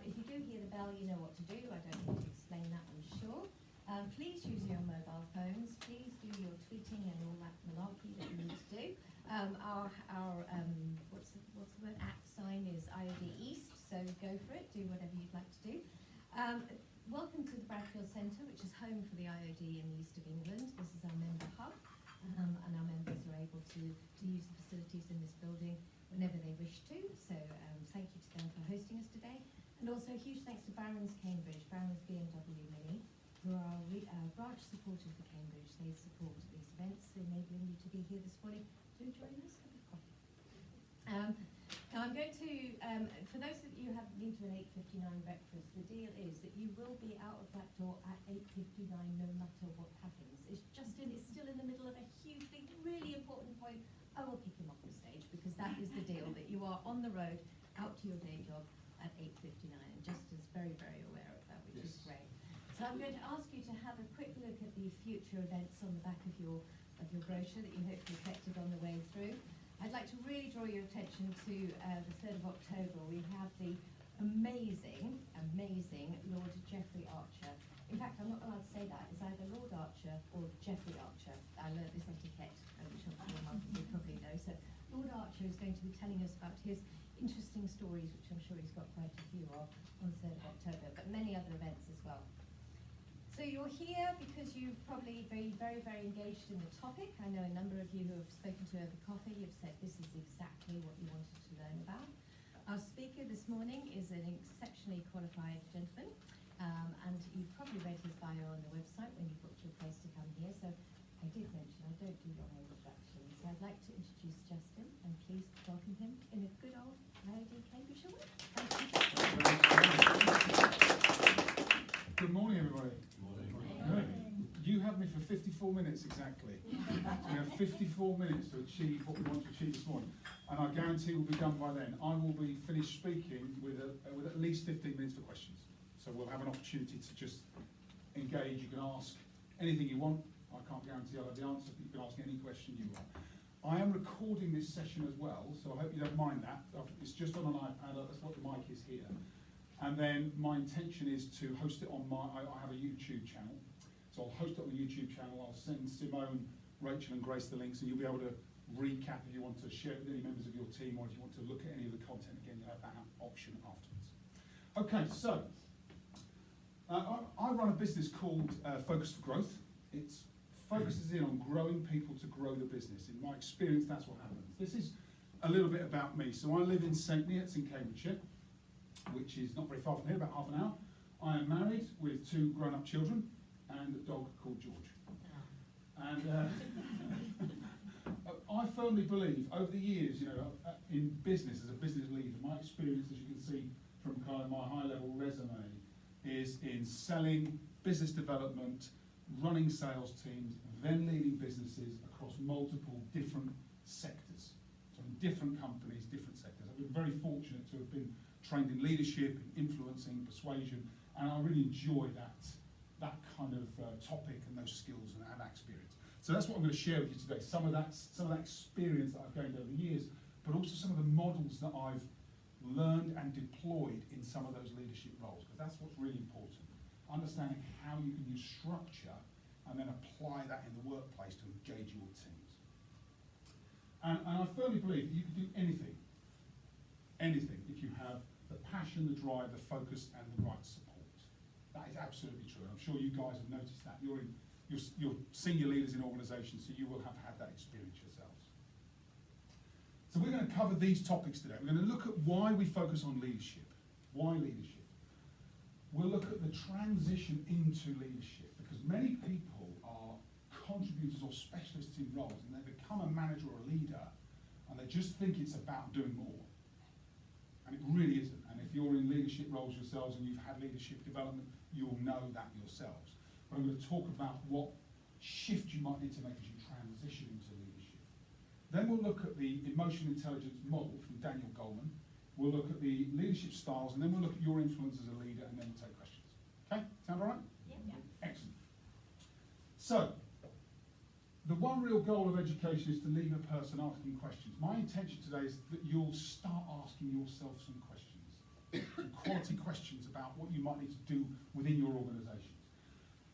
If you do hear the bell, you know what to do. I don't need to explain that, I'm sure. Please use your mobile phones. Please do your tweeting and all that malarkey that you need to do. Our what's the word? @ is IOD East, so go for it. Do whatever you'd like to do. Welcome to the Brookfield Centre, which is home for the IOD in the East of England. This is our member hub, and our members are able to use the facilities in this building whenever they wish to. So thank you to them for hosting us today. And also a huge thanks to Barron's Cambridge, Barron's BMW Mini, who are our branch supporters for Cambridge. They support these events, enabling you to be here this morning. Do join us, have a coffee. Now I'm going to, for those of you who have been to an 8:59 breakfast, the deal is that you will be out of that door at 8:59 no matter what happens. It's still in the middle of a hugely, really important point. I will kick him off the stage because that is the deal, that you are on the road out to your day job at 8:59, and Justin's very, very aware of that, which is great. So I'm going to ask you to have a quick look at the future events on the back of your brochure that you hopefully collected on the way through. I'd like to really draw your attention to the 3rd of October. We have the amazing Lord Geoffrey Archer. In fact, I'm not allowed to say that. It's either Lord Archer or Geoffrey Archer. I learned this etiquette, which I'm sure most of you probably know. So Lord Archer is going to be telling us about his interesting stories, which I'm sure he's got quite a few of, on the 3rd of October, but many other events as well. So you're here because you've probably been very, very engaged in the topic. I know a number of you who have spoken to over coffee, you've said this is exactly what you wanted to learn about. Our speaker this morning is an exceptionally qualified gentleman, and you've probably read his bio on the website when you booked your place to come here. So I did mention I don't do long introductions, so I'd like to introduce Justin, and please welcome him in a good old IOD Cambridgeshire way. Thank you. Good morning, everybody. You have me for 54 minutes exactly. We have 54 minutes to achieve what we want to achieve this morning, and I guarantee we'll be done by then. I will be finished speaking with at least 15 minutes for questions. So we'll have an opportunity to just engage. You can ask anything you want. I can't guarantee I'll have the answer, but you can ask any question you want. I am recording this session as well, so I hope you don't mind that. It's just on an iPad, that's what the mic is here. And then my intention is to host it on I have a YouTube channel. So I'll host it on the YouTube channel. I'll send Simone, Rachel and Grace the links, and you'll be able to recap if you want to share it with any members of your team, or if you want to look at any of the content again, you'll have that option afterwards. Okay, so I run a business called Focus for Growth. It focuses in on growing people to grow the business. In my experience, that's what happens. This is a little bit about me. So I live in St. Neots in Cambridgeshire, which is not very far from here, about half an hour. I am married with 2 grown-up children and a dog called George. And I firmly believe, over the years, in business, as a business leader, my experience, as you can see from kind of my high-level resume, is in selling, business development, running sales teams, then leading businesses across multiple different sectors. So in different companies, different sectors. I've been very fortunate to have been trained in leadership, in influencing, persuasion, and I really enjoy that kind of topic and those skills and that experience. So that's what I'm going to share with you today. Some of that experience that I've gained over the years, but also some of the models that I've learned and deployed in some of those leadership roles, because that's what's really important. Understanding how you can use structure and then apply that in the workplace to engage your teams. And I firmly believe that you can do anything if you have the passion, the drive, the focus and the right support. That is absolutely true. I'm sure you guys have noticed that. You're senior leaders in organisations, so you will have had that experience yourselves. So we're going to cover these topics today. We're going to look at why we focus on leadership. Why leadership? We'll look at the transition into leadership, because many people are contributors or specialists in roles, and they become a manager or a leader, and they just think it's about doing more. And it really isn't. And if you're in leadership roles yourselves and you've had leadership development, you'll know that yourselves. But I'm going to talk about what shift you might need to make as you transition into leadership. Then we'll look at the emotional intelligence model from Daniel Goleman. We'll look at the leadership styles, and then we'll look at your influence as a leader, and then we'll take questions. Okay? Sound all right? Yeah. Excellent. So, the one real goal of education is to leave a person asking questions. My intention today is that you'll start asking yourself some questions. quality questions about what you might need to do within your organisations.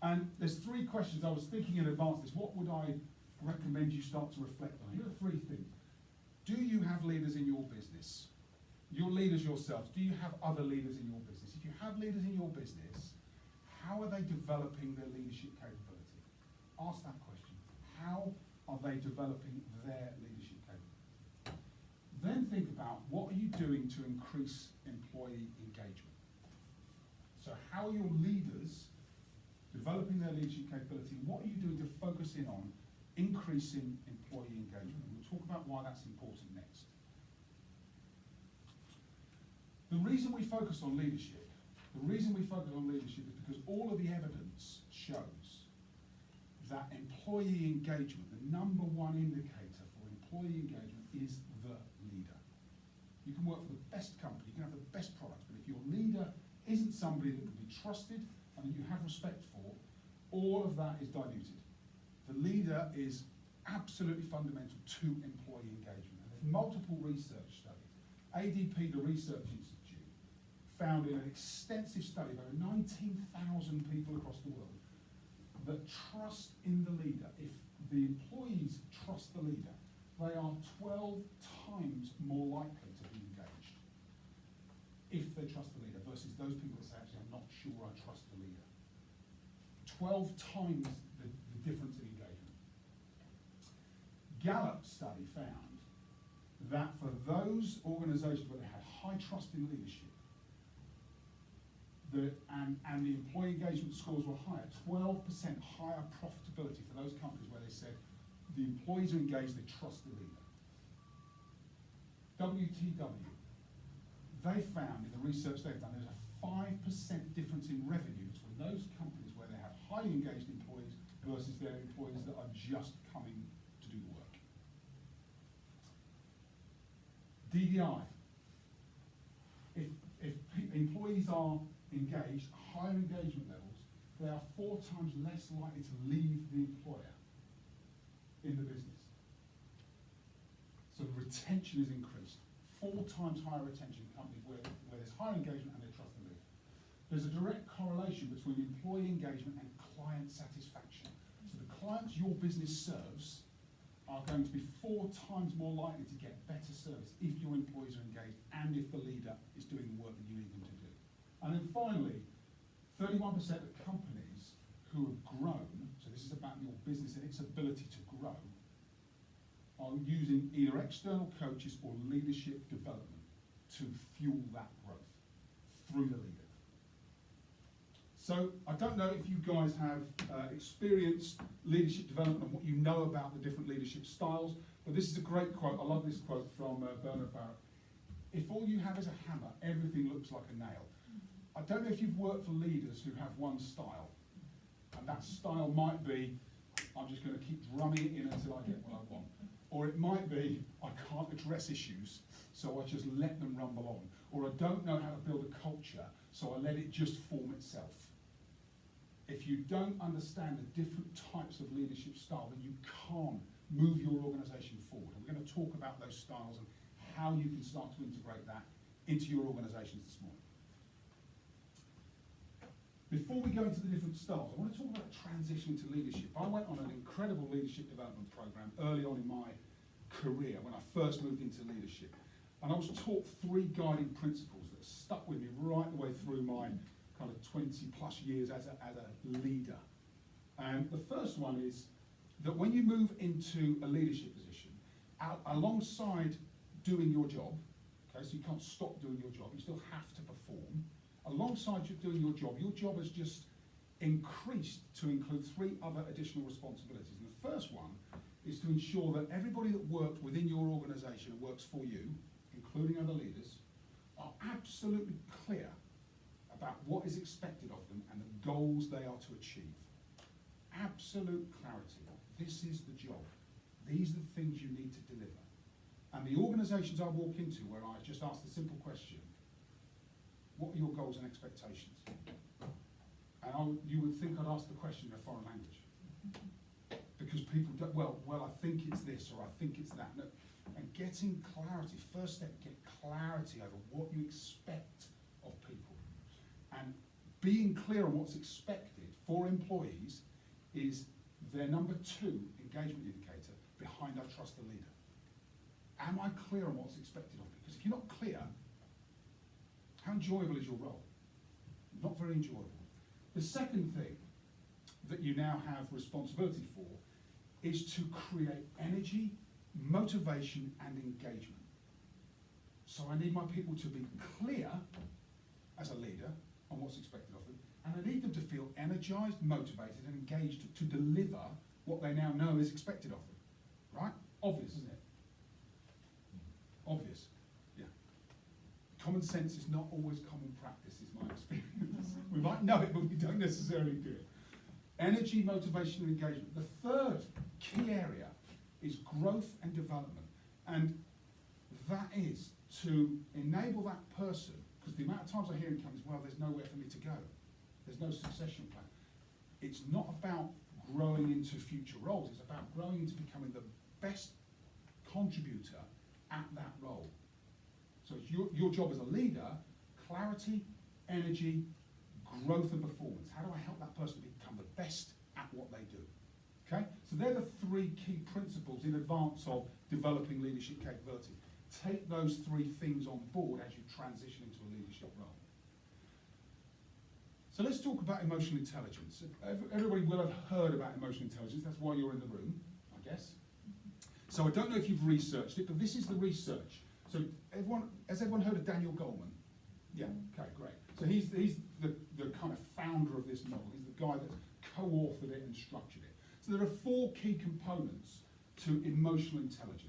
And there's 3 questions I was thinking in advance of this. What would I recommend you start to reflect on? Here are 3 things. Do you have leaders in your business? You're leaders yourselves. Do you have other leaders in your business? If you have leaders in your business, how are they developing their leadership capability? Ask that question. How are they developing their leadership capability? Then think about what are you doing to increase employee engagement. So how are your leaders developing their leadership capability? What are you doing to focus in on increasing employee engagement? And we'll talk about why that's important next. The reason we focus on leadership is because all of the evidence shows that employee engagement, the number 1 indicator for employee engagement, is the leader. You can work for the best company, you can have the best products, but if your leader isn't somebody that can be trusted and that you have respect for, all of that is diluted. The leader is absolutely fundamental to employee engagement. And there's multiple research studies. ADP, the Research Institute, found in an extensive study of over 19,000 people across the world that trust in the leader, if the employees trust the leader, they are 12 times more likely to be engaged if they trust the leader versus those people that say, actually, I'm not sure I trust the leader. 12 times the difference in engagement. Gallup study found that for those organisations where they had high trust in leadership, and the employee engagement scores were higher, 12% higher profitability for those companies where they said the employees are engaged, they trust the leader. WTW, they found in the research they've done, there's a 5% difference in revenue between those companies where they have highly engaged employees versus their employees that are just coming to do the work. DDI, if employees are engaged, higher engagement levels, they are 4 times less likely to leave the employer in the business. So the retention is increased. 4 times higher retention in companies where there's higher engagement and they trust the leader. There's a direct correlation between employee engagement and client satisfaction. So the clients your business serves are going to be 4 times more likely to get better service if your employees are engaged and if the leader is doing the work that you need them to do. And then finally, 31% of companies who have grown, so this is about your business and its ability to grow, are using either external coaches or leadership development to fuel that growth through the leader. So I don't know if you guys have experienced leadership development and what you know about the different leadership styles, but this is a great quote. I love this quote from Bernard Barrett. If all you have is a hammer, everything looks like a nail. I don't know if you've worked for leaders who have one style, and that style might be, I'm just going to keep drumming it in until I get what I want. Or it might be, I can't address issues, so I just let them rumble on. Or I don't know how to build a culture, so I let it just form itself. If you don't understand the different types of leadership style, then you can't move your organisation forward. And we're going to talk about those styles and how you can start to integrate that into your organisations this morning. Before we go into the different styles, I want to talk about transitioning to leadership. I went on an incredible leadership development program early on in my career when I first moved into leadership. And I was taught 3 guiding principles that stuck with me right the way through my kind of 20 plus years as a leader. And the first one is that when you move into a leadership position, alongside doing your job, okay, so you can't stop doing your job, you still have to perform. Alongside you doing your job has just increased to include 3 other additional responsibilities. And the first one is to ensure that everybody that works within your organisation and works for you, including other leaders, are absolutely clear about what is expected of them and the goals they are to achieve. Absolute clarity. This is the job. These are the things you need to deliver. And the organisations I walk into where I just ask the simple question, what are your goals and expectations? And you would think I'd ask the question in a foreign language. Because people don't, well, I think it's this or I think it's that. No. And getting clarity, first step, get clarity over what you expect of people. being clear on what's expected for employees is their number 2 engagement indicator behind I trust the leader. Am I clear on what's expected of me? Because if you're not clear, how enjoyable is your role? Not very enjoyable. The second thing that you now have responsibility for is to create energy, motivation, and engagement. So I need my people to be clear as a leader on what's expected of them, and I need them to feel energized, motivated, and engaged to deliver what they now know is expected of them. Right? Obvious, isn't it? Obvious. Yeah. Common sense is not always common practice, is my experience. We might know it, but we don't necessarily do it. Energy, motivation, and engagement. The third key area is growth and development. And that is to enable that person, because the amount of times I hear it comes, well, there's nowhere for me to go. There's no succession plan. It's not about growing into future roles. It's about growing into becoming the best contributor at that role. So it's your job as a leader: clarity, energy, growth and performance. How do I help that person become the best at what they do? Okay? So they're the 3 key principles in advance of developing leadership capability. Take those 3 things on board as you transition into a leadership role. So let's talk about emotional intelligence. Everybody will have heard about emotional intelligence. That's why you're in the room, I guess. So I don't know if you've researched it, but this is the research. So has everyone heard of Daniel Goleman? Yeah, okay, great. So he's the kind of founder of this model. He's the guy that co-authored it and structured it. So there are 4 key components to emotional intelligence.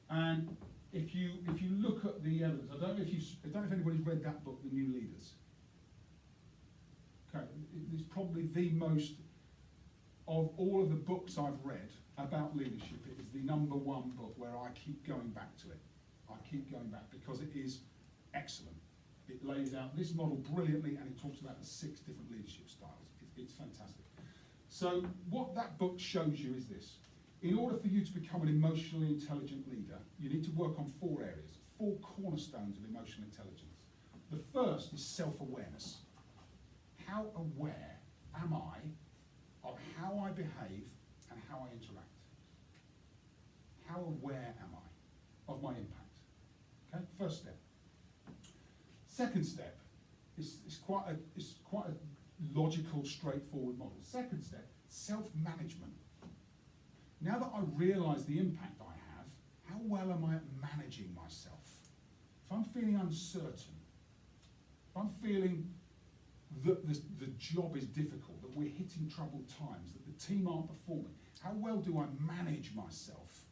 And if you look at the evidence, I don't know if anybody's read that book, The New Leaders. Okay, it's probably the most, of all of the books I've read about leadership, it is the number 1 book where I keep going back to it. I keep going back because it is excellent. It lays out this model brilliantly, and it talks about the 6 different leadership styles. It's fantastic. So what that book shows you is this. In order for you to become an emotionally intelligent leader, you need to work on 4 areas, 4 cornerstones of emotional intelligence. The first is self-awareness. How aware am I of how I behave and how I interact? How aware am I of my impact? Okay, first step. Second step is quite a logical, straightforward model. Second step, self-management. Now that I realise the impact I have, how well am I at managing myself? If I'm feeling uncertain, if I'm feeling that the job is difficult, that we're hitting troubled times, that the team aren't performing, how well do I manage myself?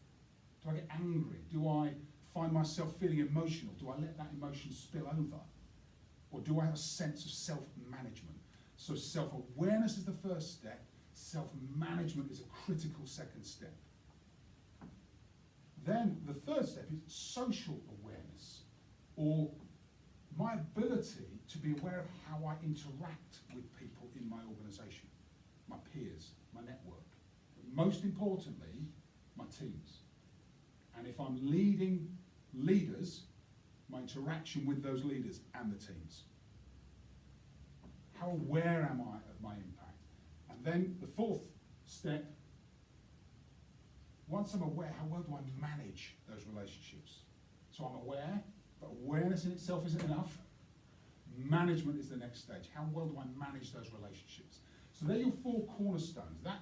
Do I get angry? Do I find myself feeling emotional? Do I let that emotion spill over? Or do I have a sense of self-management? So self-awareness is the first step. Self-management is a critical second step. Then the third step is social awareness, or my ability to be aware of how I interact with people in my organisation, my peers, my network. But most importantly, my teams. And if I'm leading leaders, my interaction with those leaders and the teams. How aware am I of my impact? And then the fourth step, once I'm aware, how well do I manage those relationships? So I'm aware, but awareness in itself isn't enough. Management is the next stage. How well do I manage those relationships? So they're your 4 cornerstones. That,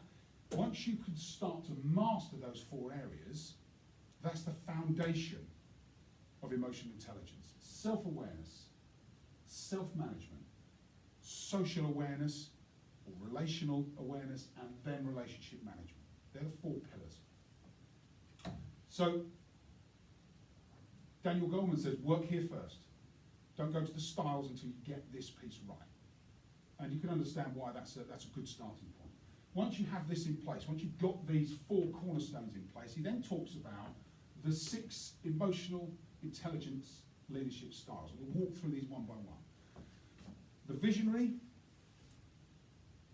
once you can start to master those 4 areas, that's the foundation of emotional intelligence. Self-awareness, self-management, social awareness, or relational awareness, and then relationship management. They're the 4 pillars. So, Daniel Goleman says, work here first. Don't go to the styles until you get this piece right. And you can understand why that's a good starting point. Once you have this in place, once you've got these 4 cornerstones in place, he then talks about the 6 emotional intelligence leadership styles. We'll walk through these one by one. The visionary,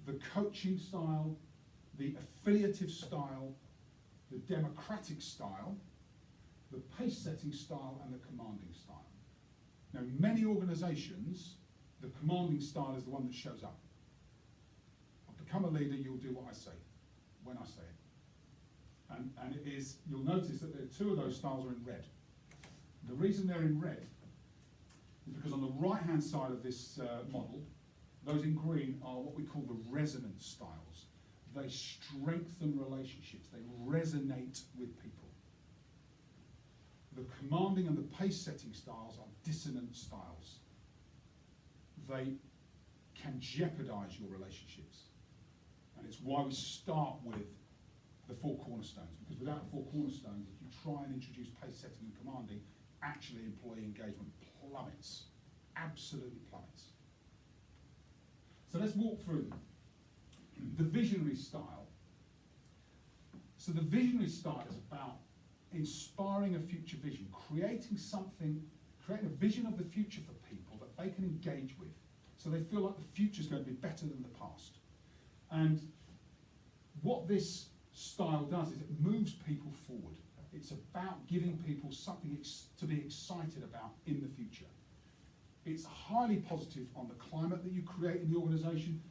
the coaching style, the affiliative style, the democratic style, the pace-setting style, and the commanding style. Now, many organisations, The commanding style is the one that shows up. I've become a leader, you'll do what I say, when I say it. And it is, you'll notice that two of those styles are in red. The reason they're in red is because on the right-hand side of this model, those in green are what we call the resonance styles. They strengthen relationships, they resonate with people. The commanding and the pace-setting styles are dissonant styles. They can jeopardize your relationships. And it's why we start with the 4 cornerstones, because without the 4 cornerstones, if you try and introduce pace-setting and commanding, actually employee engagement plummets, absolutely plummets. So let's walk through them. The visionary style. So the visionary style is about inspiring a future vision, creating a vision of the future for people that they can engage with, so they feel like the future is going to be better than the past. And what this style does is it moves people forward. It's about giving people something to be excited about in the future. It's highly positive on the climate that you create in the organisation,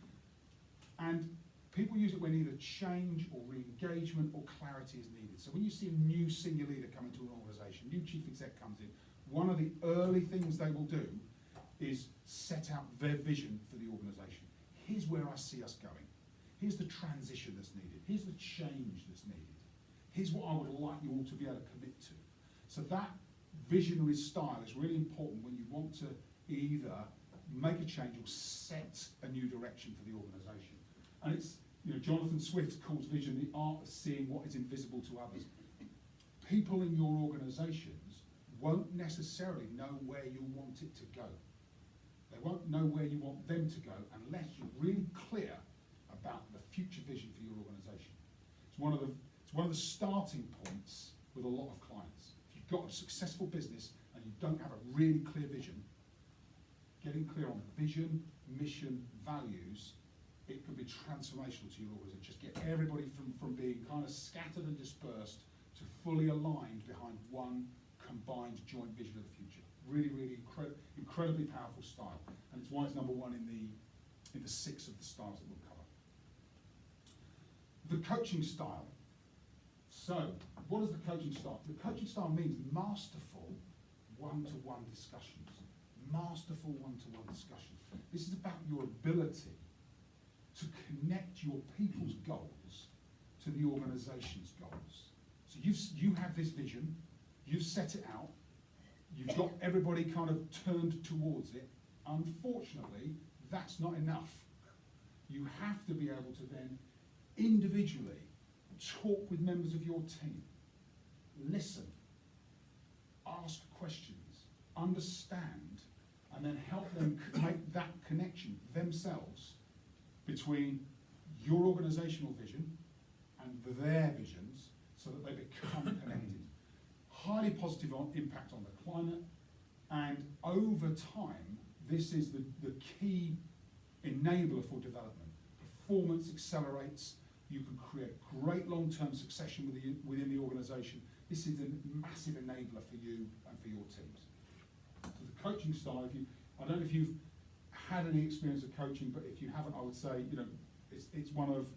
and people use it when either change or re-engagement or clarity is needed. So when you see a new senior leader come into an organisation, new chief exec comes in, one of the early things they will do is set out their vision for the organisation. Here's where I see us going. Here's the transition that's needed. Here's the change that's needed. Here's what I would like you all to be able to commit to. So that visionary style is really important when you want to either make a change or set a new direction for the organisation. And it's, Jonathan Swift calls vision the art of seeing what is invisible to others. People in your organisations won't necessarily know where you want it to go. They won't know where you want them to go unless you're really clear about the future vision for your organisation. It's one of the starting points with a lot of clients. If you've got a successful business and you don't have a really clear vision, getting clear on vision, mission, values, it can be transformational to your organisation. Just get everybody from being kind of scattered and dispersed to fully aligned behind one combined joint vision of the future. Really, really incredibly powerful style, and it's why it's number 1 in the 6 of the styles that we'll cover. The coaching style. So, what is the coaching style? The coaching style means masterful one-to-one discussions. Masterful one-to-one discussions. This is about your ability to connect your people's goals to the organisation's goals. So you have this vision, you've set it out, you've got everybody kind of turned towards it. Unfortunately, that's not enough. You have to be able to then individually talk with members of your team, listen, ask questions, understand, and then help them make that connection themselves between your organisational vision and their visions so that they become connected. Highly positive impact on the climate, and over time, this is the key enabler for development. Performance accelerates, you can create great long-term succession within the organisation. This is a massive enabler for you and for your teams. So the coaching style, I don't know if you've had any experience of coaching, but if you haven't, I would say, it's one of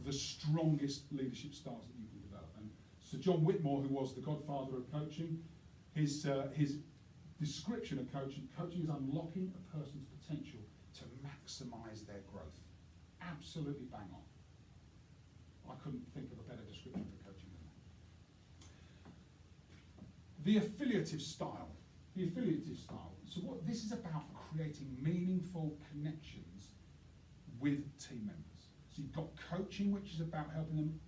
the strongest leadership styles that you can develop. And Sir John Whitmore, who was the godfather of coaching, his description of coaching is unlocking a person's potential to maximise their growth. Absolutely bang on. I couldn't think of a better description for coaching than that. The affiliative style. So what this is about, creating meaningful connections with team members. So you've got coaching, which is about helping them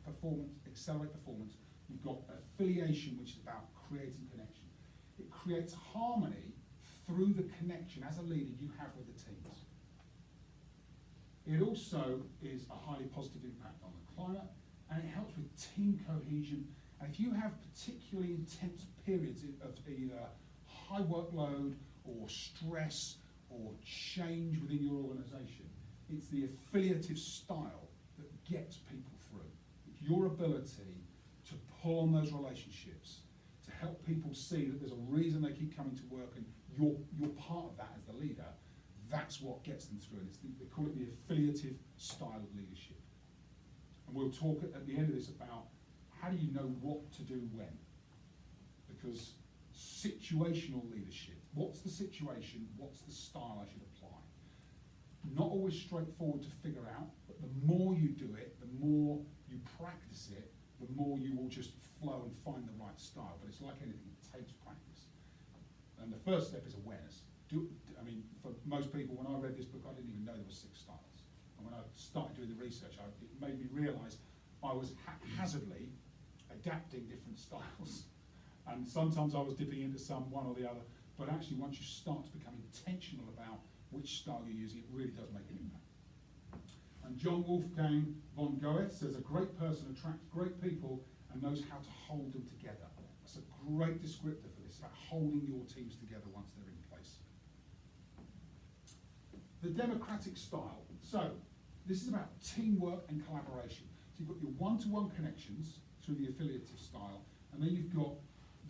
accelerate performance. You've got affiliation, which is about creating connection. It creates harmony through the connection as a leader you have with the teams. It also is a highly positive impact on the climate, and it helps with team cohesion. And if you have particularly intense periods of either high workload or stress or change within your organisation, it's the affiliative style that gets people through. It's your ability to pull on those relationships, to help people see that there's a reason they keep coming to work, and you're part of that as the leader. that's what gets them through. And they call it the affiliative style of leadership. And we'll talk at the end of this about how do you know what to do when. Because situational leadership, what's the situation, what's the style I should apply? Not always straightforward to figure out, but the more you do it, the more you practice it, the more you will just flow and find the right style. But it's like anything, it takes practice. And the first step is awareness. I mean, for most people, when I read this book, I didn't even know there were 6 styles. And when I started doing the research, it made me realise I was haphazardly adapting different styles. And sometimes I was dipping into one or the other. But actually, once you start to become intentional about which style you're using, it really does make an impact. And John Wolfgang von Goethe says, a great person attracts great people and knows how to hold them together. That's a great descriptor for this, about holding your teams together once they're in place. The democratic style. So, this is about teamwork and collaboration. So you've got your one-to-one connections through the affiliative style, and then you've got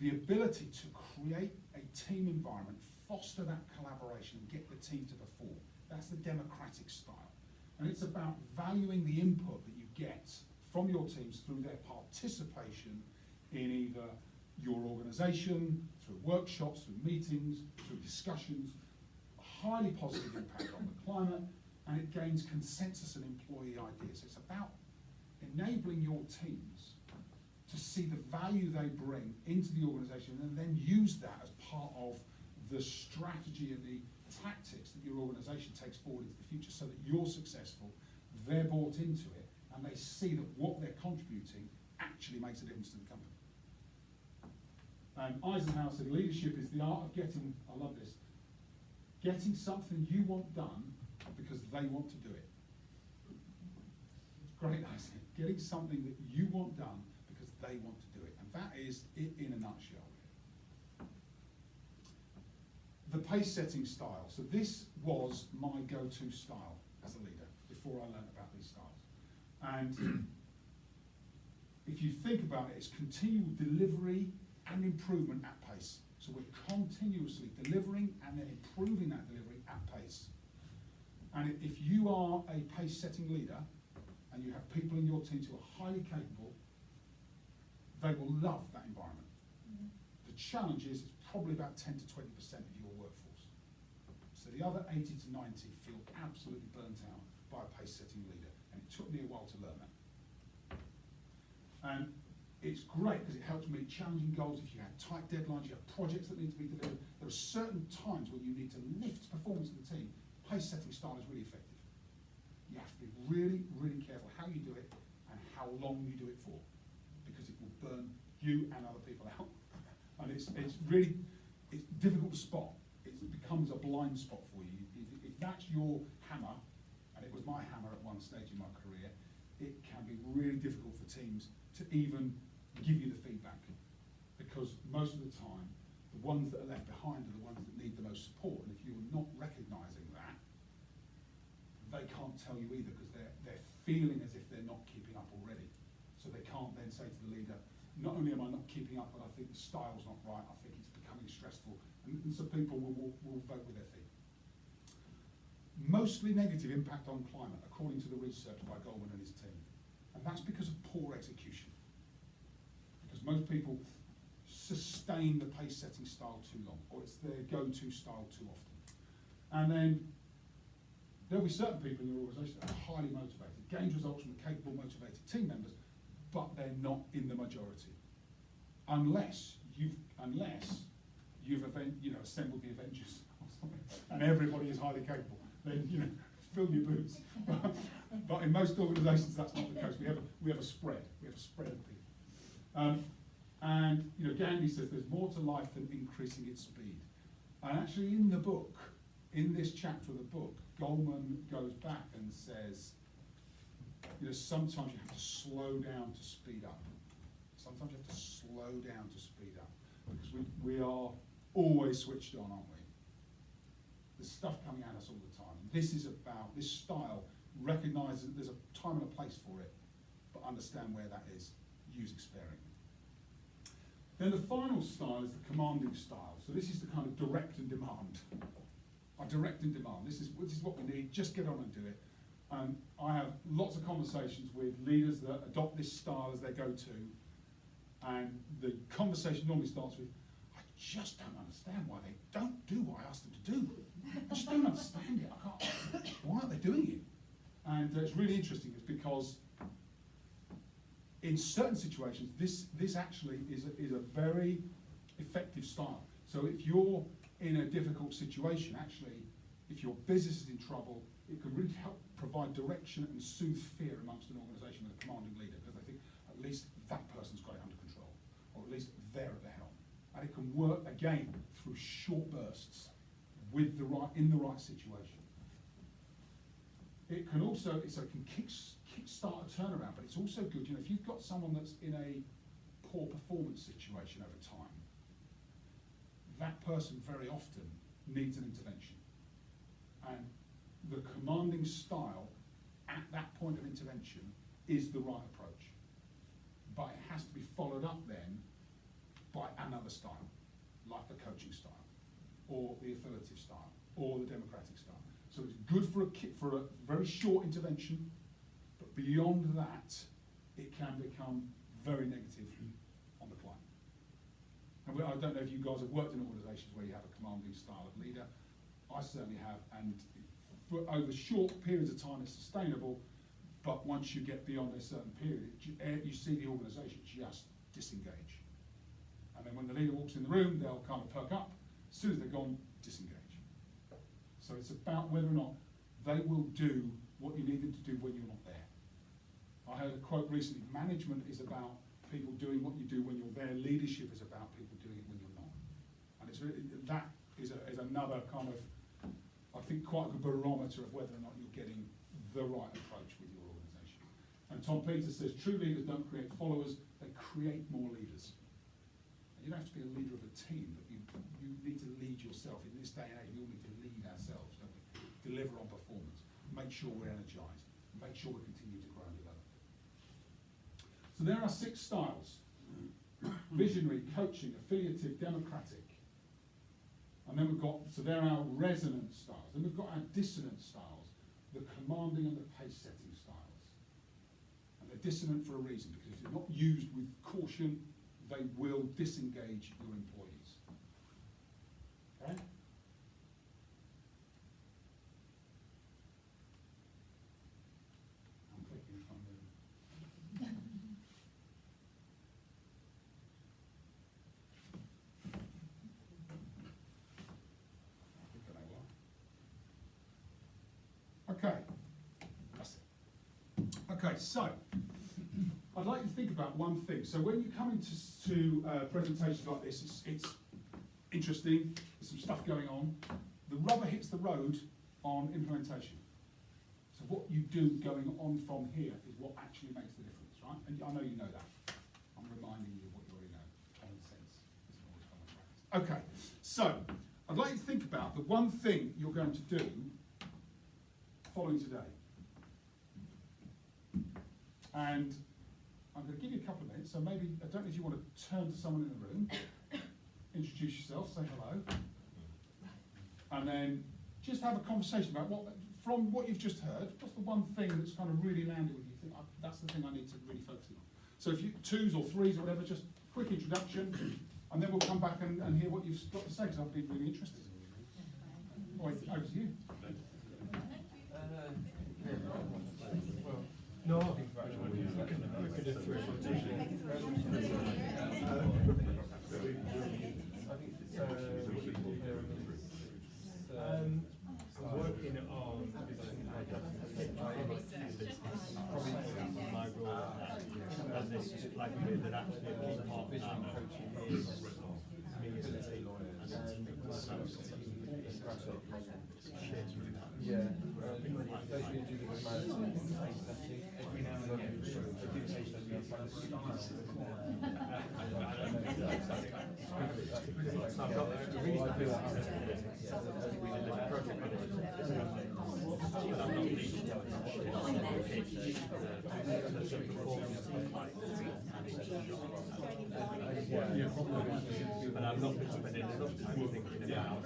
the ability to create a team environment, foster that collaboration, and get the team to perform. That's the democratic style. And it's about valuing the input that you get from your teams through their participation in either your organisation, through workshops, through meetings, through discussions, a highly positive impact on the climate, and it gains consensus and employee ideas. It's about enabling your teams to see the value they bring into the organisation and then use that as part of the strategy and the tactics that your organisation takes forward into the future so that you're successful, they're bought into it, and they see that what they're contributing actually makes a difference to the company. And Eisenhower said leadership is the art of getting, I love this, getting something you want done because they want to do it. Great, isn't it? Getting something that you want done because they want to do it. And that is it in a nutshell. The pace-setting style. So this was my go-to style as a leader before I learned about these styles. And if you think about it, it's continual delivery and improvement at pace. So we're continuously delivering and then improving that delivery at pace. And if you are a pace-setting leader and you have people in your teams who are highly capable, they will love that environment. Mm-hmm. The challenge is it's probably about 10 to 20% of your workforce. So the other 80 to 90 feel absolutely burnt out by a pace-setting leader, and it took me a while to learn that. And it's great because it helps meet challenging goals. If you have tight deadlines, you have projects that need to be delivered, there are certain times when you need to lift performance of the team. Pace-setting style is really effective. You have to be really, really careful how you do it and how long you do it for, because it will burn you and other people out. And it's difficult to spot. It becomes a blind spot for you. If that's your hammer, and it was my hammer at one stage in my career, it can be really difficult for teams to even give you the feedback, because most of the time, the ones that are left behind are the ones that need the most support. And if you're not recognising that, they can't tell you either, because they're feeling as if they're not keeping up already. So they can't then say to the leader, not only am I not keeping up, but I think the style's not right, I think it's becoming stressful. And so people will vote with their feet. Mostly negative impact on climate, according to the research by Goldman and his team. And that's because of poor execution. Because most people sustain the pace-setting style too long, or it's their go-to style too often. And then there'll be certain people in your organisation that are highly motivated, gains results from the capable, motivated team members, but they're not in the majority. Unless you've assembled the Avengers or something, and everybody is highly capable, then fill your boots. But in most organisations, that's not the case. We have a spread. We have a spread of people. And Gandhi says there's more to life than increasing its speed. And actually, in the book, in this chapter of the book, Goldman goes back and says, sometimes you have to slow down to speed up. Sometimes you have to slow down to speed up, because we are always switched on, aren't we? There's stuff coming at us all the time. This is about, this style recognises that there's a time and a place for it, but understand where that is, using sparingly. Then the final style is the commanding style. So this is the kind of direct and demand. I direct and demand. This is what we need. Just get on and do it. I have lots of conversations with leaders that adopt this style as their go-to, and the conversation normally starts with, I just don't understand why they don't do what I asked them to do. I just don't understand it. I can't. Why aren't they doing it? And it's really interesting. It's because in certain situations, this actually is a very effective style. So if you're in a difficult situation, actually, if your business is in trouble, it can really help provide direction and soothe fear amongst an organisation with a commanding leader, because they think at least that person's got it under control, or at least they're at the helm. And it can work again through short bursts with in the right situation. It can also, it can kickstart a turnaround, but it's also good, if you've got someone that's in a poor performance situation over time, that person very often needs an intervention. And the commanding style at that point of intervention is the right approach. But it has to be followed up then by another style, like the coaching style, or the authoritative style, or the democratic style. So it's good for a very short intervention, but beyond that, it can become very negative on the client. And I don't know if you guys have worked in organisations where you have a commanding style of leader. I certainly have, and for over short periods of time it's sustainable, but once you get beyond a certain period, you see the organisation just disengage. And then when the leader walks in the room, they'll kind of perk up. As soon as they're gone, disengage. So it's about whether or not they will do what you need them to do when you're not there. I heard a quote recently, management is about people doing what you do when you're there. Leadership is about people doing it when you're not. And it's really, that is another kind of, I think, quite a good barometer of whether or not you're getting the right approach with your organisation. And Tom Peters says, true leaders don't create followers, they create more leaders. And you don't have to be a leader of a team, but you need to lead yourself. In this day and age, we all need to lead ourselves, don't we? Deliver on performance, make sure we're energised, make sure we continue to grow and develop. So there are 6 styles: visionary, coaching, affiliative, democratic. And then we've got, so there are our resonant styles. Then we've got our dissonant styles, the commanding and the pace-setting styles. And they're dissonant for a reason, because if they're not used with caution, they will disengage your employees. Okay? I'm clicking if I'm moving. Okay, that's it. Okay, so I'd like you to think about one thing. So when you come into presentations like this, it's interesting, there's some stuff going on. The rubber hits the road on implementation. So what you do going on from here is what actually makes the difference, right? And I know you know that. I'm reminding you of what you already know. Common sense isn't always common practice. Okay, so I'd like you to think about the one thing you're going to do following today. And I'm going to give you a couple of minutes, so maybe, I don't know if you want to turn to someone in the room, introduce yourself, say hello, and then just have a conversation about from what you've just heard, what's the one thing that's kind of really landed with you? Think, that's the thing I need to really focus on. So if you, 2s or 3s or whatever, just quick introduction, and then we'll come back and hear what you've got to say, because I've been really interested. Over to you. No, we could do 3 or 4 things. I'm working on my role, and this is like that actually a big part of that is yeah, those who do the humanity, every now and then they do say something and I'm not spending enough time thinking about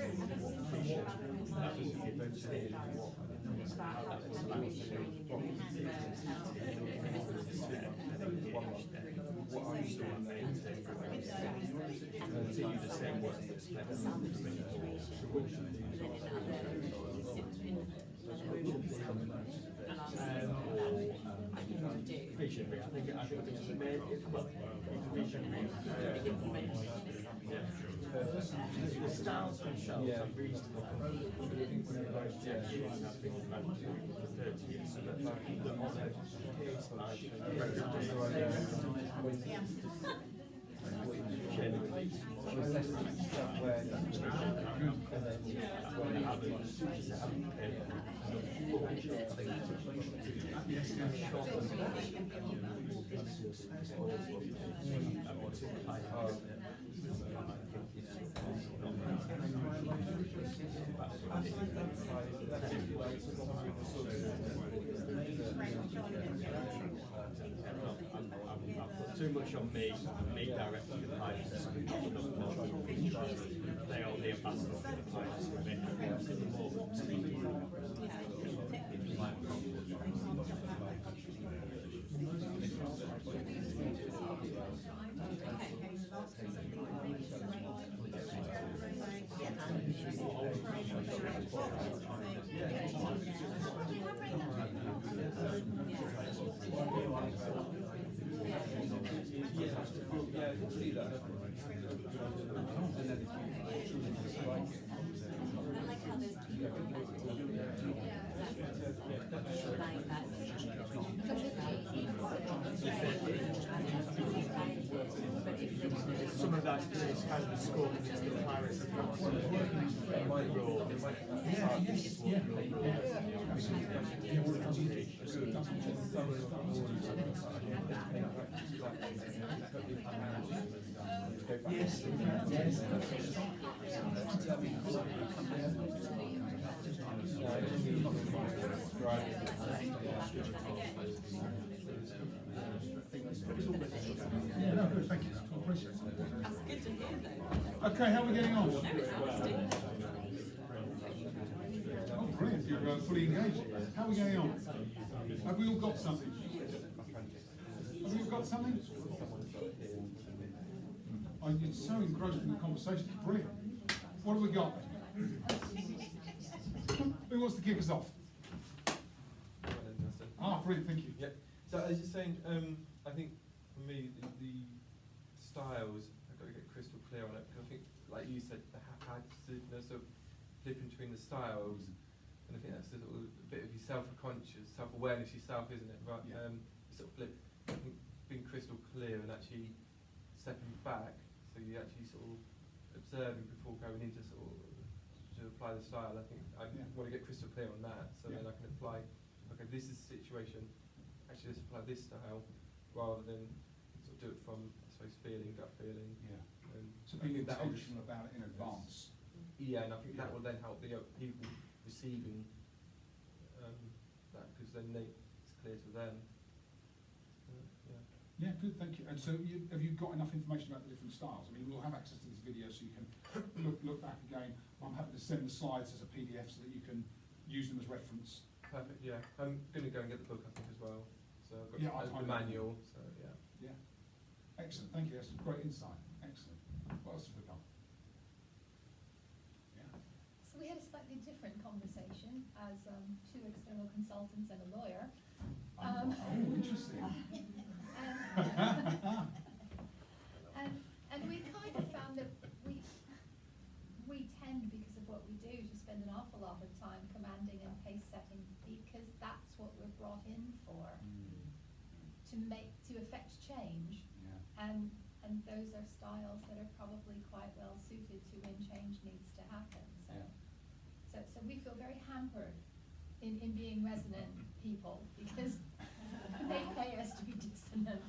The styles themselves are reasonable. Too much on me directing the pilots. They are the ambassadors for the pilots. Yeah, I can see that. Some of that is kind of the scope of the pirates. Yes. Yeah, no, good, thank you. I appreciate it. That's good to hear though. Okay, how are we getting on? Exhausting. Oh, brilliant, you're fully engaged. How are we getting on? Have we all got something? Have we all got something? I'm so engrossed in the conversation, it's brilliant. What have we got? Who wants to kick us off? Ah, brilliant, thank you. Yep. So I was just saying, I think for me the styles I've got to get crystal clear on it, because I think, like you said, the haphazardness of flipping between the styles, and I think that's a bit of your self-conscious, self-awareness yourself, isn't it? Right. Yeah. Sort of flip. I think being crystal clear and actually stepping back, so you actually sort of observing before going into sort of to apply the style. I think I want to get crystal clear on that, so then I can apply. Okay, this is the situation. Actually, let's apply this style rather than sort of do it from, I suppose, feeling, gut feeling. Yeah. And So I being think that will- intentional about it in advance. Yeah, and I think that will then help the people receiving that, because then it's clear to them. Yeah. Yeah, good, thank you. And so have you got enough information about the different styles? I mean, we'll have access to this video so you can look back again. I'm happy to send the slides as a PDF so that you can use them as reference. Perfect. Yeah, I'm going to go and get the book, I think, as well. So I've got Yeah, the manual. So yeah. Yeah. Excellent, thank you. That's great insight. Excellent. What else have we got? Yeah. So we had a slightly different conversation as two external consultants and a lawyer. Oh, interesting. And we kind of found that we tend, because of what we do, to spend an awful lot of time commanding and pace setting, because that's what we're brought in for, to affect change. Yeah. And those are styles that are probably quite well suited to when change needs to happen. So, Yeah. so we feel very hampered in being resonant people, because they pay us to be dissonant.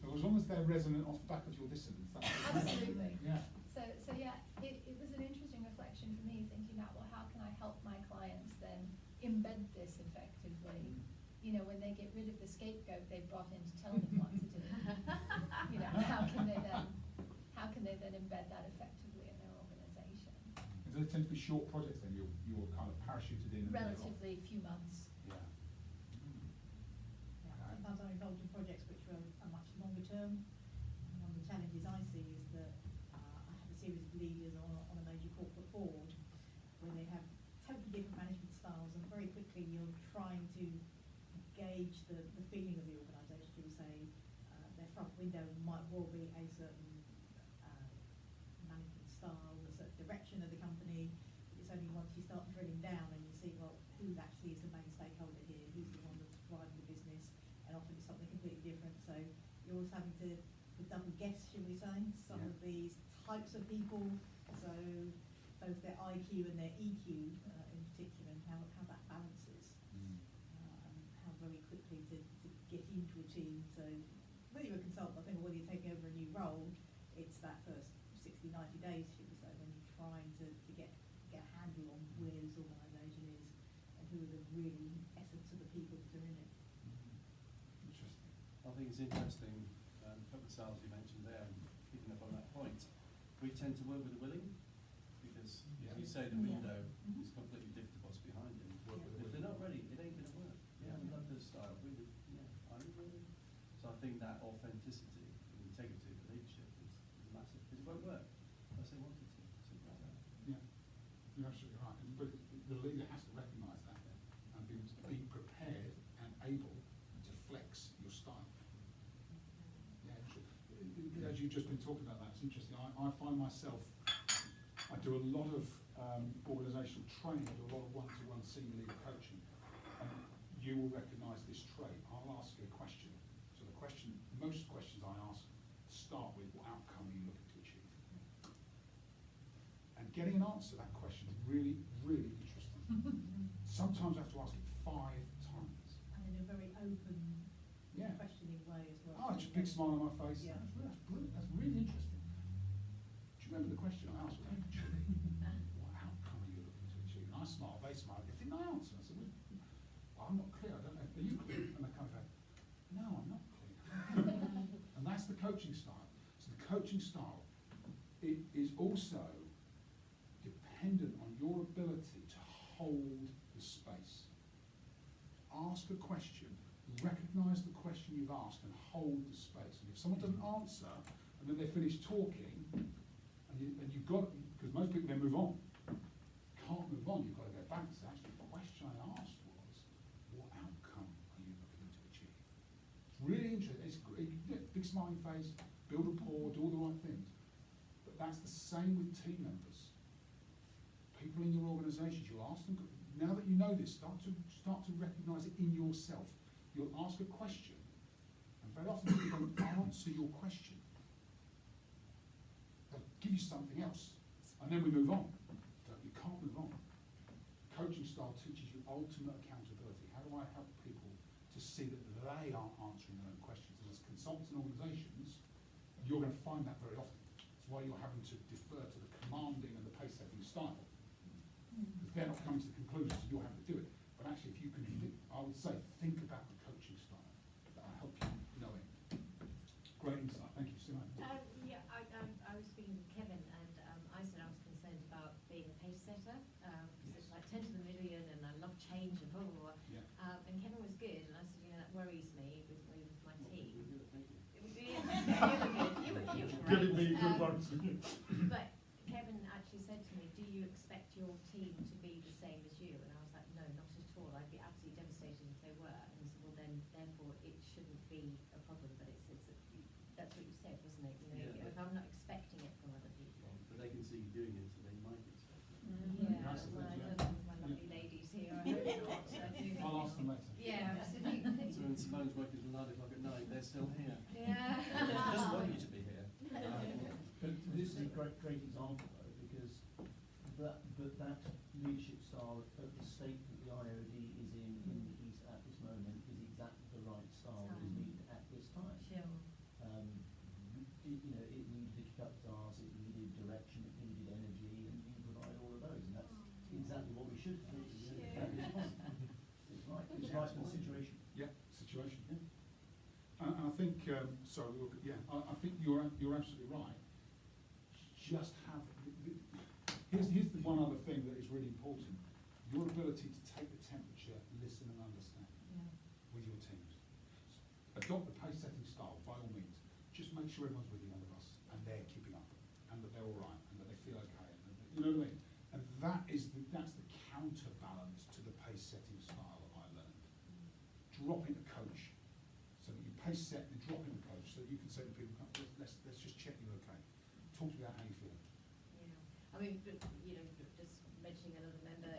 Well, as long as they're resonant off the back of your dissonance, that's Absolutely. Yeah. So yeah, it was an interesting reflection for me, thinking about, well, how can I help my clients then embed this effectively? You know, when they get rid of the scapegoat they brought in to tell them what to do. You know, how can they then embed that effectively in their organisation? It's a they tend to be short projects then, you're kind of parachuted in and they're off. Relatively few months. Yeah. Yeah, sometimes I'm involved in projects which are much longer term. And one of the challenges I see is that I have a series of leaders on a major corporate board where they have totally different management styles, and very quickly you're trying to gauge the feeling of the organisation. You'll say their front window might well be a certain management style, a certain direction of the company. It's only once you start drilling down and you see, well, who actually is the main stakeholder here, who's the one that's driving the business, and often it's something completely different. So you're always having to double guess, shall we say, some of these types of people. So both their IQ and their EQ in particular, and how that balances, and how very quickly to get into a team. So whether you're a consultant, I think, or whether you're taking over a new role, it's that first 60, 90 days, should we say, when you're trying to get a handle on where this organisation is and who are the really essence of the people that are in it. Interesting. I think it's interesting, a couple of styles you mentioned there, and picking up on that point. We tend to work with the willing, because as you say, the window is completely different to what's behind it. If they're not ready, it ain't going to work. Yeah, we love this style. Are you ready? So I think that authenticity and integrity of the leadership is massive, because it won't work unless they wanted to. Simple as that. Yeah, you're absolutely right. But the leader has to recognise that and be prepared and able to flex your style. Yeah, as you've just been talking about that, it's interesting. I find myself, I do a lot of organisational training, I do a lot of one-to-one senior leader coaching, and you will recognise this trait. I'll ask you a question. So the question, most questions I ask start with, what outcome are you looking to achieve? And getting an answer to that question is really, really interesting. Sometimes I have to ask it 5 times. And in a very open, Yeah. questioning way as well. Oh, just a big smile on my face. Yeah. That's brilliant. That's really interesting. Do you remember the question I asked? What outcome are you looking to achieve? And I smiled, they smiled. Didn't I answer? I said, well, I'm not clear. I don't know. Are you clear? And they kind of go, no, I'm not clear. And that's the coaching style. So the coaching style, it is also dependent on your ability to hold the space. Ask a question, recognise the question you've asked, and hold the space. And if someone doesn't answer, and then they finish talking, and you've got, because most people then move on. Can't move on, you've got to go back and say, actually, the question I asked was, what outcome are you looking to achieve? It's really interesting. It's great. Big smiling face, build rapport, do all the right things. But that's the same with team members. People in your organisations, you'll ask them, now that you know this, start to recognise it in yourself. You'll ask a question, and very often people don't answer your question. They'll give you something else, and then we move on. You can't move on. Coaching style teaches you ultimate accountability. How do I help people to see that they aren't answering their own questions? And as consultants and organisations, you're going to find that very often. That's why you're having to defer to the commanding and the pace-setting style. Because they're not coming to the conclusions, so you're having to do it. But actually, if you can, I would say, think about the coaching style. That'll help you know it. Great insight. Thank you, Simone. Yeah, I was speaking with Kevin, and I said I was concerned about being a pace setter, because it's like 10 to the million, and I love change and blah, blah, blah. Yeah. And Kevin was good, and I said, you know, that worries me with my team. Thank you. Yeah, you were good. You were Giving great. me good ones. But Kevin actually said to me, do you expect your team to be the same as you? And I was like, no, not at all. I'd be absolutely devastated if they were. And he said, well then, therefore, it shouldn't be a problem. But that's what you said, wasn't it? You know, Yeah, if I'm not expecting it from other people. But they can see you doing it, so they might expect it. Yeah, That's well, I yeah. don't know if my lovely ladies here. I hope not. I do. I'll ask them later. Yeah, absolutely. So when Simone's working till 9 o'clock at night, they're still here. Yeah. Doesn't want you to be here. But this is a great example though, because that leadership style at the state that the IOD is in the East at this moment is exactly the right style that is needed at this time. Sure. You know, it needed a kick up to arse, it needed direction, it needed energy, and you provide all of those, and that's exactly what we should do. It's right, it's right for the situation. Yeah, situation. Yeah. And I think, sorry, I think you're absolutely right. Just have Here's the one other thing that is really important. Your ability to take the temperature, listen and understand with your teams. Adopt the pace setting style, by all means. Just make sure everyone's with you on the bus and they're keeping up and that they're all right and that they feel okay. And that, you know what I mean? And that's the counterbalance to the pace setting style that I learned. Drop into coach so that you pace set and drop into coach so that you can say to people, let's just check you're okay. Talk to me about how you feel. Yeah, I mean, you know, just mentioning another member,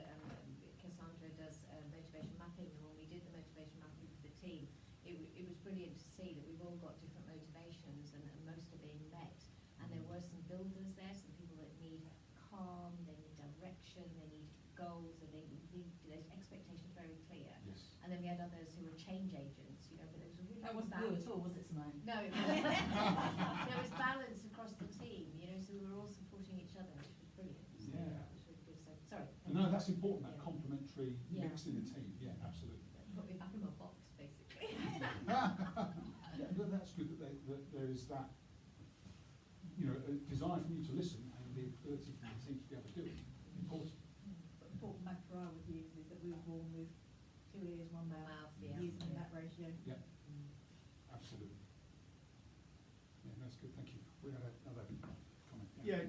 Cassandra does motivation mapping, and when we did the motivation mapping for the team, it was brilliant to see that we've all got different motivations and most are being met. And there were some builders there, some people that need calm, they need direction, they need goals, and they need those expectations very clear. Yes. And then we had others who were change agents, you know, but there was a really That wasn't you balance. at all, was it, Simone? No, it was, there was balance across the team, you know, so we were all supporting each other, which was brilliant. So Yeah. that was really good. So, sorry. No, that's important, that Yeah. complementary Yeah. mix in the team. Yeah, absolutely. Put me back in my box, basically. Yeah, but that's good that there is that, you know, a desire from you to listen and the ability for the team to be able to do it. Important. But important mantra I would use is that we were born with 2 ears, 1 mouth, Mouth, yeah. using that ratio. Yeah, absolutely. Yeah, that's good, thank you. We had another comment. Yeah,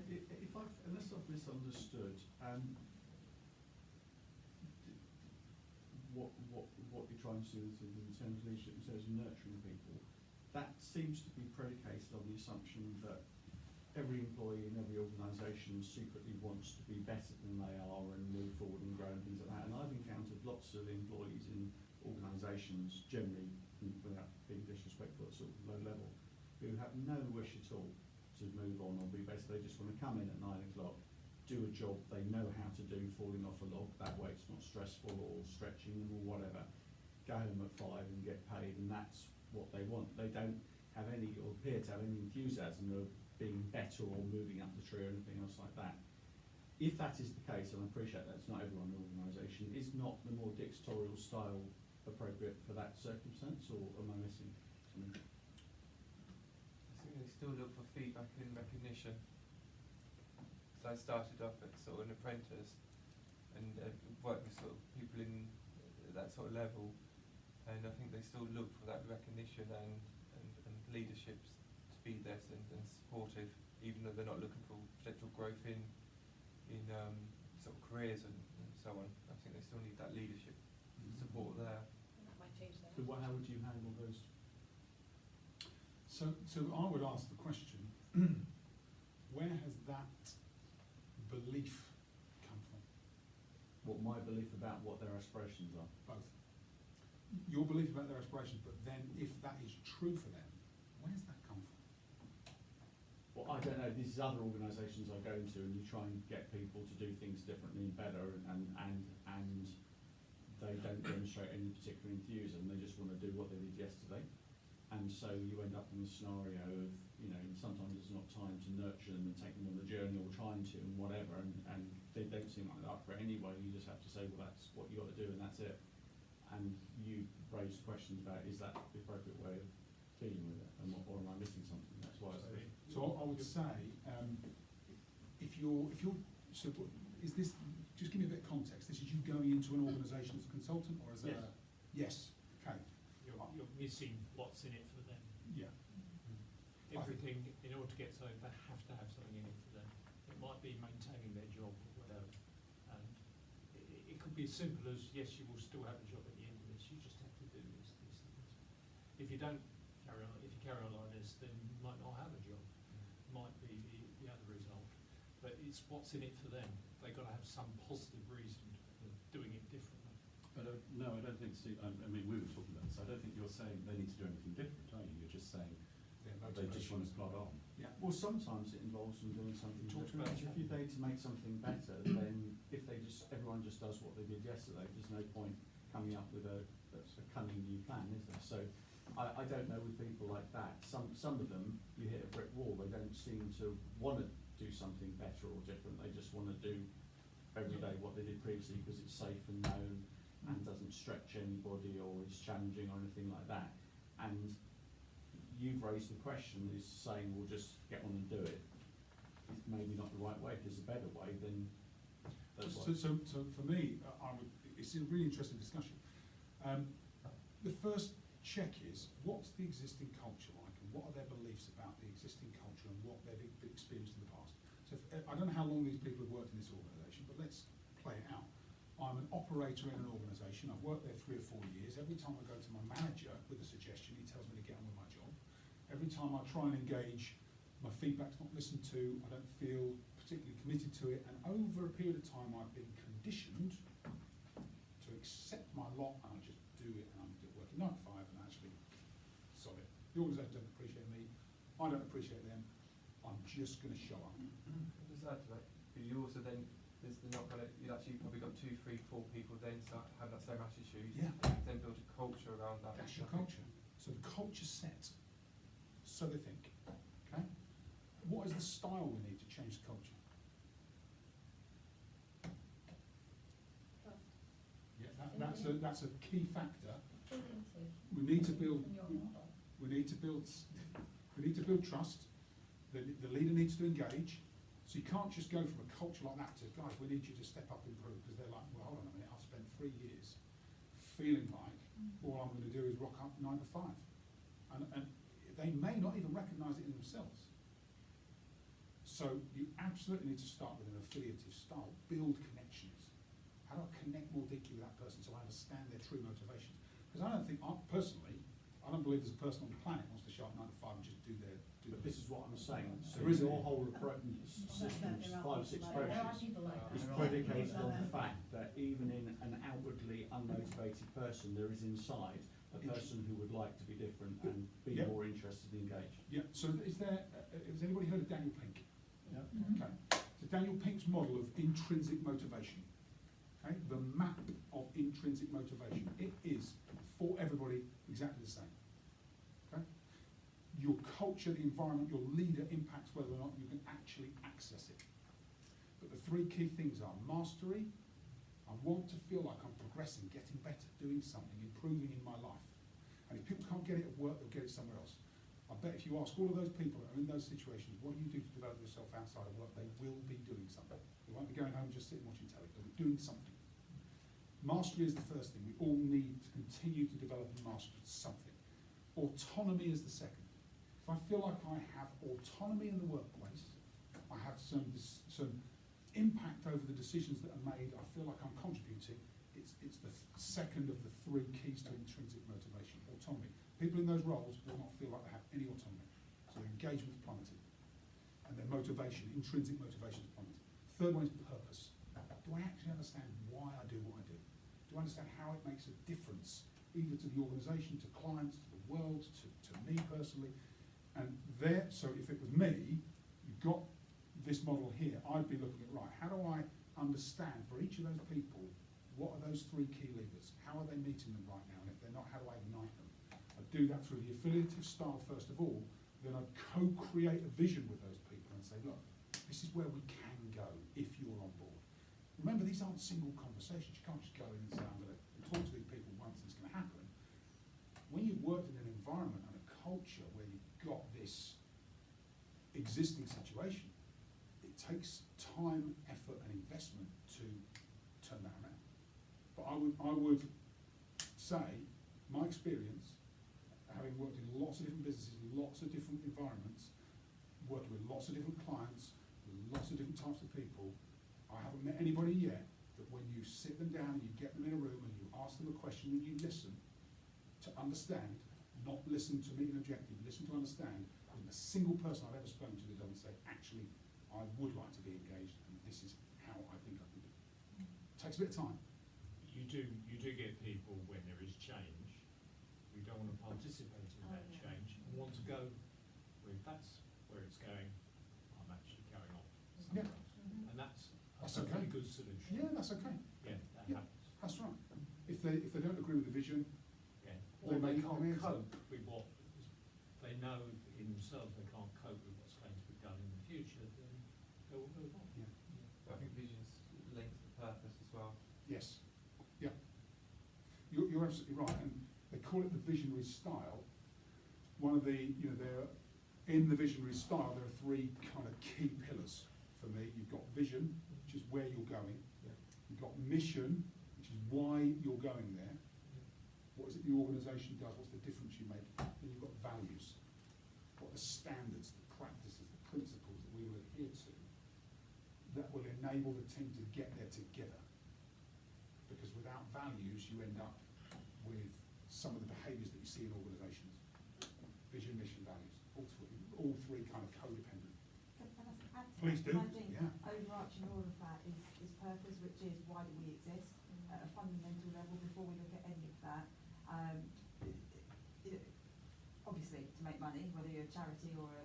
unless I've misunderstood, what you're trying to do in terms of leadership, in terms of nurturing people, that seems to be predicated on the assumption that every employee in every organisation secretly wants to be better than they are and move forward and grow and things like that. And I've encountered lots of employees in organisations, generally, without being disrespectful at sort of low level, who have no wish at all to move on or be better. They just want to come in at 9 o'clock, do a job they know how to do, falling off a log, that way it's not stressful or stretching them or whatever, go home at 5 and get paid, and that's what they want. They don't have any, or appear to have any enthusiasm of being better or moving up the tree or anything else like that. If that is the case, and I appreciate that's not everyone in the organisation, is not the more dictatorial style appropriate for that circumstance, or am I missing something? I think they still look for feedback and recognition. So I started off at sort of an apprentice and worked with sort of people in that sort of level, and I think they still look for that recognition and leadership to be there and supportive, even though they're not looking for potential growth in sort of careers and so on. I think they still need that leadership support there. That might change that. So how would you handle those? So I would ask the question, where has that belief come from? What my belief about what their aspirations are? Both. Your belief about their aspirations, but then if that is true for them, where's that come from? Well, I don't know. These other organisations I go into, and you try and get people to do things differently and better, and they don't demonstrate any particular enthusiasm. They just want to do what they did yesterday, and so you end up in a scenario of, you know, sometimes there's not time to nurture them and take them on the journey, or trying to, and whatever, and they don't seem like they're up for it anyway. You just have to say, well, that's what you got to do, and that's it. And you raised questions about, is that the appropriate way of dealing with it, or am I missing something? That's why. So I would say, if you're, so is this, just give me a bit of context, this is you going into an organisation as a consultant, or as a? Yes. Okay. You're missing what's in it for them. Yeah. Everything, in order to get something, they have to have something in it for them. It might be maintaining their job or whatever. And it could be as simple as, yes, you will still have a job at the end of this, you just have to do this. If you don't carry on, if you carry on like this, then you might not have a job. Might be the other result. But it's what's in it for them. They've got to have some positive reason for doing it differently. But no, I don't think, Steve, I mean, we were talking about this, I don't think you're saying they need to do anything different, are you? You're just saying they just want to plod on. Yeah. Well, sometimes it involves them doing something Talk to different. me. If you're there to make something better, then if everyone just does what they did yesterday, there's no point coming up with a cunning new plan, is there? So I don't know with people like that. Some of them, you hit a brick wall. They don't seem to want to do something better or different. They just want to do every day what they did previously because it's safe and known and doesn't stretch anybody or is challenging or anything like that. And you've raised the question, is saying, well, just get on and do it. it's maybe not the right way, if there's a better way, then that's So for me, it's a really interesting discussion. The first check is, what's the existing culture like, and what are their beliefs about the existing culture and what they've experienced in the past? So I don't know how long these people have worked in this organisation, but let's play it out. I'm an operator in an organisation. I've worked there 3 or 4 years. Every time I go to my manager with a suggestion, he tells me to get on with my job. Every time I try and engage, my feedback's not listened to. I don't feel particularly committed to it. And over a period of time, I've been conditioned to accept my lot, and I just do it, and I'm working 9 to 5, and actually, solve it. The organisation don't appreciate me. I don't appreciate them. I'm just going to show up. Just add to that, but you also then, there's the not gonna, you've actually probably got 2, 3, 4 people then start having that same attitude. Yeah. You then build a culture around that. That's your culture. So the culture set, so they think. Okay? What is the style we need to change the culture? Trust. Yeah, that's a key factor. Affiliative. We need to build. From your model. We need to build trust. The leader needs to engage. So you can't just go from a culture like that to, guys, we need you to step up and improve, because they're like, well, hold on a minute, I've spent 3 years feeling like all I'm going to do is rock up 9 to 5. And they may not even recognise it in themselves. So you absolutely need to start with an affiliative style. Build connections. How do I connect more deeply with that person so I understand their true motivations? Because I don't think, personally, I don't believe there's a person on the planet who wants to show up 9 to 5 and just do their. But this is what I'm saying. So There isn't your it? whole systems, 5 or 6 There are approaches, people like that. is predicated on the fact that even in an outwardly unmotivated person, there is inside a person who would like to be different and be Yeah. more interested and engaged. Yeah, so has anybody heard of Daniel Pink? Yeah. Okay, so Daniel Pink's model of intrinsic motivation, okay, the map of intrinsic motivation, it is for everybody exactly the same. Okay, your culture, the environment, your leader impacts whether or not you can actually access it. But the 3 key things are mastery. I want to feel like I'm progressing, getting better, doing something, improving in my life. And if people can't get it at work, they'll get it somewhere else. I bet if you ask all of those people that are in those situations, what do you do to develop yourself outside of work, they will be doing something. They won't be going home and just sitting watching telly. They'll be doing something. Mastery is the first thing. We all need to continue to develop and master something. Autonomy is the second. If I feel like I have autonomy in the workplace, I have some impact over the decisions that are made, I feel like I'm contributing, it's the second of the 3 keys to intrinsic motivation, autonomy. People in those roles will not feel like they have any autonomy. So their engagement's plummeted. And their motivation, intrinsic motivation is plummeted. Third one is purpose. Do I actually understand why I do what I do? Do I understand how it makes a difference, either to the organisation, to clients, to the world, to me personally? And so if it was me, you've got this model here, I'd be looking at, right, how do I understand for each of those people, what are those 3 key levers? How are they meeting them right now? And if they're not, how do I ignite them? I'd do that through the affiliative style first of all, then I'd co-create a vision with those people and say, look, this is where we can go if you're on board. Remember, these aren't single conversations. You can't just go in and say, I'm going to talk to these people once and it's going to happen. When you've worked in an environment and a culture where you've got this existing situation, it takes time, effort and investment to turn that around. But I would say, my experience, having worked in lots of different businesses, lots of different environments, working with lots of different clients, with lots of different types of people, I haven't met anybody yet that when you sit them down and you get them in a room and you ask them a question and you listen to understand, not listen to meet an objective, listen to understand, and a single person I've ever spoken to that doesn't say, actually, I would like to be engaged and this is how I think I can do it. Takes a bit of time. You do get people when there is change, who don't want to participate in that change and want to go, well, if that's where it's going, I'm actually going off somewhere else. And that's a okay. very good solution. Yeah, that's okay. Yeah, that Yeah. happens. That's right. If they don't agree with the vision, Yeah. They Or they may can't come in, cope with what they know in themselves they can't cope with what's going to be done in the future, then they will move on. Yeah. I think vision's linked to purpose as well. yes, yeah. You're absolutely right, and they call it the visionary style. One of the, in the visionary style, there are three kind of key pillars for me. You've got vision, which is where you're going. You've got mission, which is why you're going there. What is it the organisation does? What's the difference you make? And you've got values. What are the standards, the practices, the principles that we will adhere to that will enable the team to get there together? Because without values, you end up with some of the behaviours that you see in organisations. Vision, mission, values. All three kind of codependent. Please do. I think Yeah. overarching all of that is purpose, which is why do we exist at a fundamental level before we look at any of that. Obviously to make money, whether you're a charity or a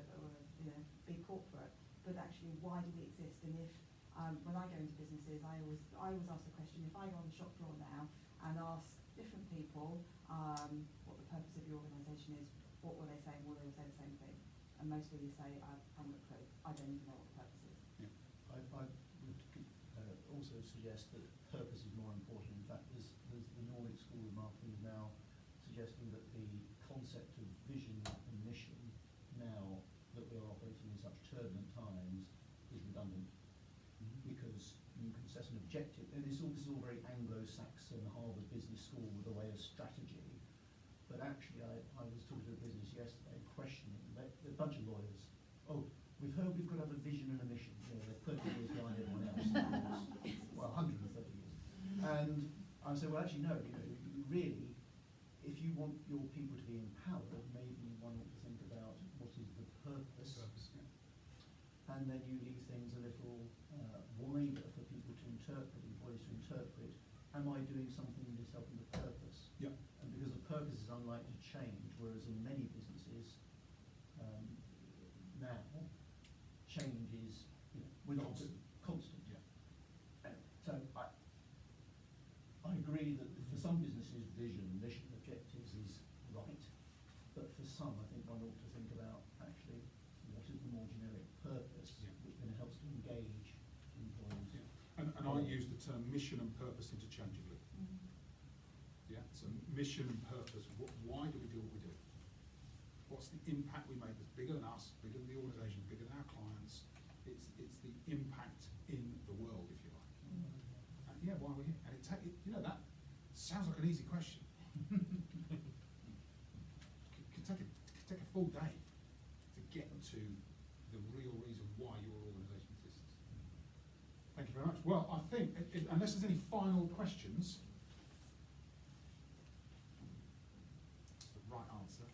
big corporate, but actually why do we exist? And if when I go into businesses, I always ask the question, if I go on the shop floor now and ask different people what the purpose of your organisation is, what will they say? Will they say the same thing? And most people say, I haven't a clue. I don't even know what the purpose is. I would also suggest that purpose is more important. In fact, there's the Nordic School of Marketing is now suggesting that the concept of vision and mission, now that we are operating in such turbulent times, is redundant. Because you can set an objective, and this is all very Anglo-Saxon Harvard Business School with a way of strategy. But actually, I was talking to a business yesterday, questioning, a bunch of lawyers. Oh, we've heard we've got to have a vision and a mission. You know, they're 30 years behind everyone else. Well, 130 years. And I said, well, actually, no. You know, really, if you want your people to be empowered, maybe one ought to think about what is the purpose. And then you leave things a little wider for people to interpret, employees to interpret. Am I doing something that is helping the purpose? Yeah. And because the purpose is unlikely to change, whereas in many businesses now, change is constant. Yeah. So I agree that for some businesses, vision, mission, objectives is right, but for some, I think one ought to think about actually what is the more generic purpose, which then helps to engage employees. Yeah. And I use the term mission and purpose interchangeably. Yeah. So mission and purpose. Why do we do what we do? What's the impact we make that's bigger than us, bigger than the organisation, bigger than our clients? It's the impact in the world, if you like. And yeah, why are we here? And that sounds like an easy question. Could take a full day to get to the real reason why your organisation exists. Thank you very much. Well, I think, unless there's any final questions, that's the right answer.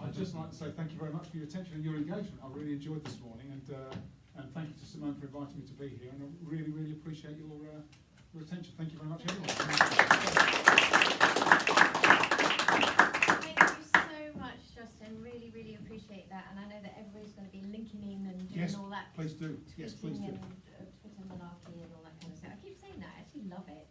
I'd just like to say thank you very much for your attention and your engagement. I really enjoyed this morning, and thank you to Simone for inviting me to be here, and I really, really appreciate your attention. Thank you very much, everyone. Thank you so much, Justin. Really, really appreciate that. And I know that everybody's going to be linking in and doing all that. Please do. Yes, please do. And Twitter malarkey and all that kind of stuff. I keep saying that. I actually love it.